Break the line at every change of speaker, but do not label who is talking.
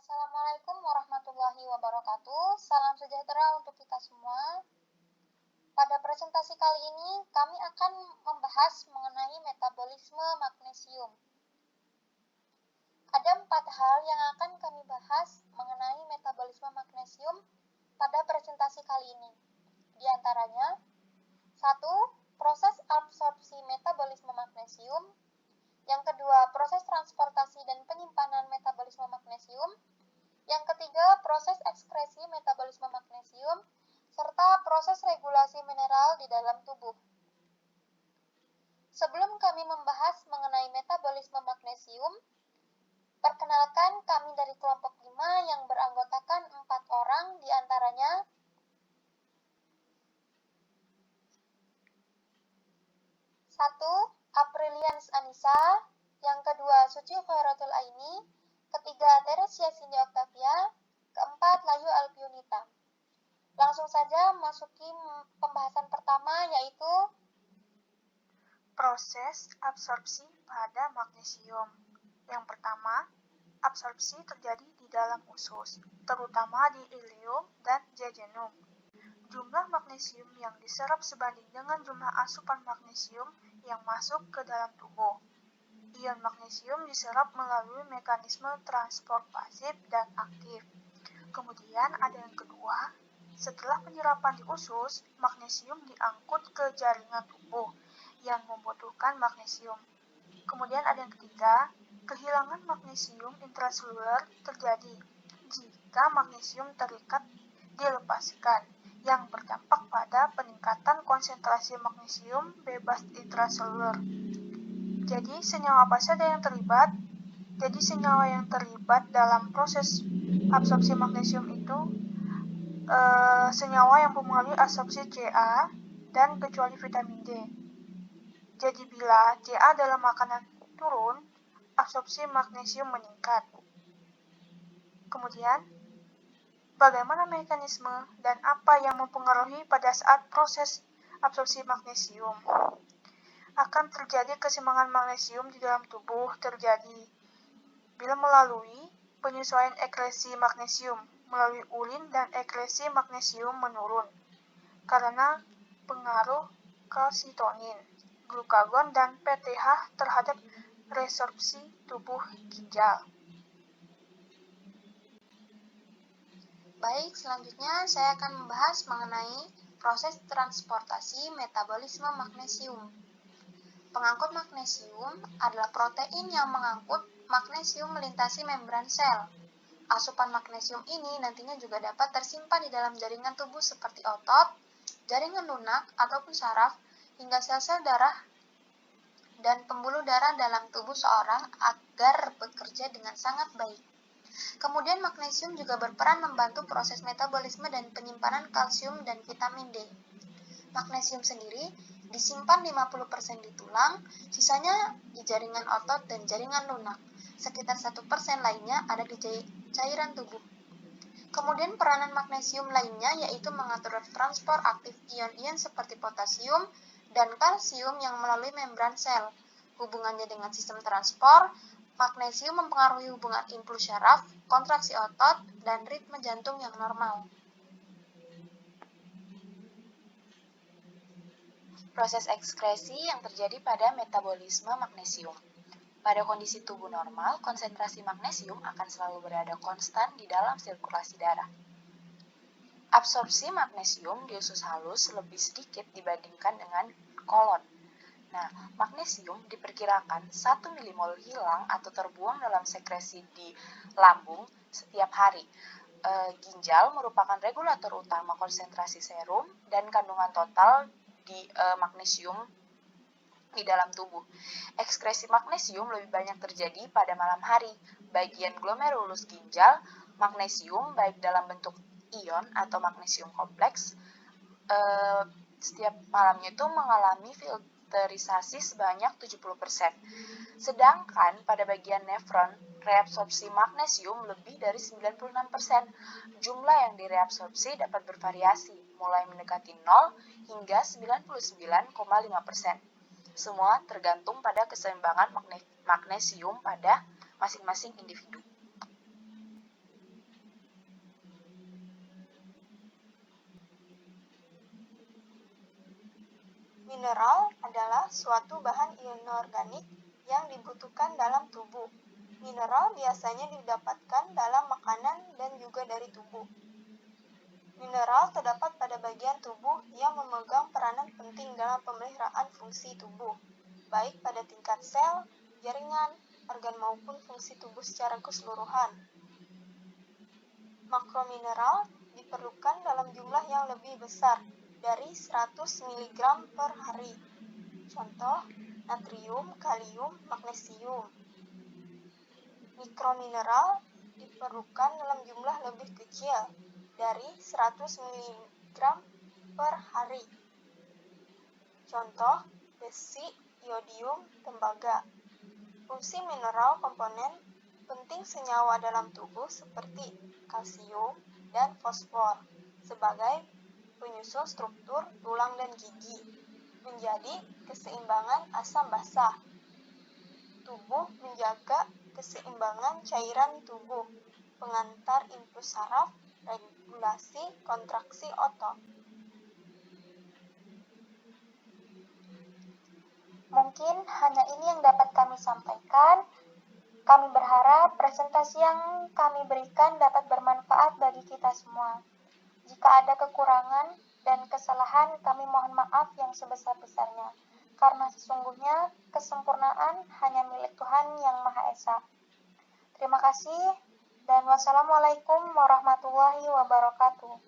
Assalamualaikum warahmatullahi wabarakatuh. Salam sejahtera untuk kita semua. Pada presentasi kali ini, kami akan membahas mengenai metabolisme magnesium. Ada 4 hal yang akan kami bahas mengenai metabolisme magnesium pada presentasi kali ini. Di antaranya, 1. Proses absorpsi metabolisme magnesium. Yang kedua, proses transportasi dan penyimpanan metabolisme magnesium. Yang ketiga, proses ekskresi metabolisme magnesium, serta proses regulasi mineral di dalam tubuh. Sebelum kami membahas mengenai metabolisme magnesium, perkenalkan kami dari kelompok 5 yang beranggotakan 4 orang, di antaranya satu, Aprilians Anissa, yang kedua Suci Khairatul Aini, ketiga Teresia Cindy Octavia, keempat Layu Alpiunita. Langsung saja masuki pembahasan pertama, yaitu
proses absorpsi pada magnesium. Yang pertama, absorpsi terjadi di dalam usus, terutama di ileum dan jejunum. Jumlah magnesium yang diserap sebanding dengan jumlah asupan magnesium yang masuk ke dalam tubuh. Ion magnesium diserap melalui mekanisme transport pasif dan aktif. Kemudian ada yang kedua, setelah penyerapan di usus, magnesium diangkut ke jaringan tubuh yang membutuhkan magnesium. Kemudian ada yang ketiga, kehilangan magnesium intraseluler terjadi jika magnesium terikat dilepaskan, yang berdampak pada peningkatan konsentrasi magnesium bebas intraseluler. Jadi senyawa apa saja yang terlibat? Jadi senyawa yang terlibat dalam proses absorpsi magnesium itu senyawa yang mempengaruhi absorpsi Ca dan kecuali vitamin D. Jadi bila Ca dalam makanan turun, absorpsi magnesium meningkat. Kemudian, bagaimana mekanisme dan apa yang mempengaruhi pada saat proses absorpsi magnesium? Akan terjadi keseimbangan magnesium di dalam tubuh terjadi bila melalui penyesuaian ekskresi magnesium melalui urin dan ekskresi magnesium menurun karena pengaruh kalsitonin, glukagon, dan PTH terhadap resorpsi tubuh ginjal.
Baik, selanjutnya saya akan membahas mengenai proses transportasi metabolisme magnesium. Pengangkut magnesium adalah protein yang mengangkut magnesium melintasi membran sel. Asupan magnesium ini nantinya juga dapat tersimpan di dalam jaringan tubuh seperti otot, jaringan lunak ataupun saraf, hingga sel-sel darah dan pembuluh darah dalam tubuh seorang agar bekerja dengan sangat baik. Kemudian magnesium juga berperan membantu proses metabolisme dan penyimpanan kalsium dan vitamin D. Magnesium sendiri disimpan 50% di tulang, sisanya di jaringan otot dan jaringan lunak. Sekitar 1% lainnya ada di cairan tubuh. Kemudian peranan magnesium lainnya yaitu mengatur transport aktif ion-ion seperti potasium dan kalsium yang melalui membran sel. Hubungannya dengan sistem transport, magnesium mempengaruhi hubungan impuls syaraf, kontraksi otot, dan ritme jantung yang normal. Proses ekskresi yang terjadi pada metabolisme magnesium. Pada kondisi tubuh normal, konsentrasi magnesium akan selalu berada konstan di dalam sirkulasi darah. Absorpsi magnesium di usus halus lebih sedikit dibandingkan dengan kolon. Nah, magnesium diperkirakan 1 milimol hilang atau terbuang dalam sekresi di lambung setiap hari. Ginjal merupakan regulator utama konsentrasi serum dan kandungan total di magnesium di dalam tubuh. Ekskresi magnesium lebih banyak terjadi pada malam hari. Bagian glomerulus ginjal, magnesium baik dalam bentuk ion atau magnesium kompleks, setiap malamnya itu mengalami filterisasi sebanyak 70%. Sedangkan pada bagian nefron, reabsorpsi magnesium lebih dari 96%. Jumlah yang direabsorpsi dapat bervariasi, mulai mendekati 0 hingga 99,5%. Semua tergantung pada keseimbangan magnesium pada masing-masing individu.
adalah suatu bahan inorganik yang dibutuhkan dalam tubuh. Mineral biasanya didapatkan dalam makanan dan juga dari tubuh. Mineral terdapat pada bagian tubuh yang memegang peranan penting dalam pemeliharaan fungsi tubuh, baik pada tingkat sel, jaringan, organ maupun fungsi tubuh secara keseluruhan. Makromineral diperlukan dalam jumlah yang lebih besar dari 100 mg per hari. Contoh, natrium, kalium, magnesium. Mikromineral diperlukan dalam jumlah lebih kecil dari 100 mg per hari. Contoh, besi, iodium, tembaga. Fungsi mineral komponen penting senyawa dalam tubuh seperti kalsium dan fosfor sebagai penyusun struktur tulang dan gigi, menjadi keseimbangan asam basa. Tubuh menjaga keseimbangan cairan tubuh, pengantar impuls saraf, regulasi kontraksi otot.
Mungkin hanya ini yang dapat kami sampaikan. Kami berharap presentasi yang kami berikan dapat bermanfaat bagi kita semua. Jika ada kekurangan dan kesalahan, kami mohon maaf yang sebesar-besarnya, karena sesungguhnya kesempurnaan hanya milik Tuhan Yang Maha Esa. Terima kasih, dan wassalamualaikum warahmatullahi wabarakatuh.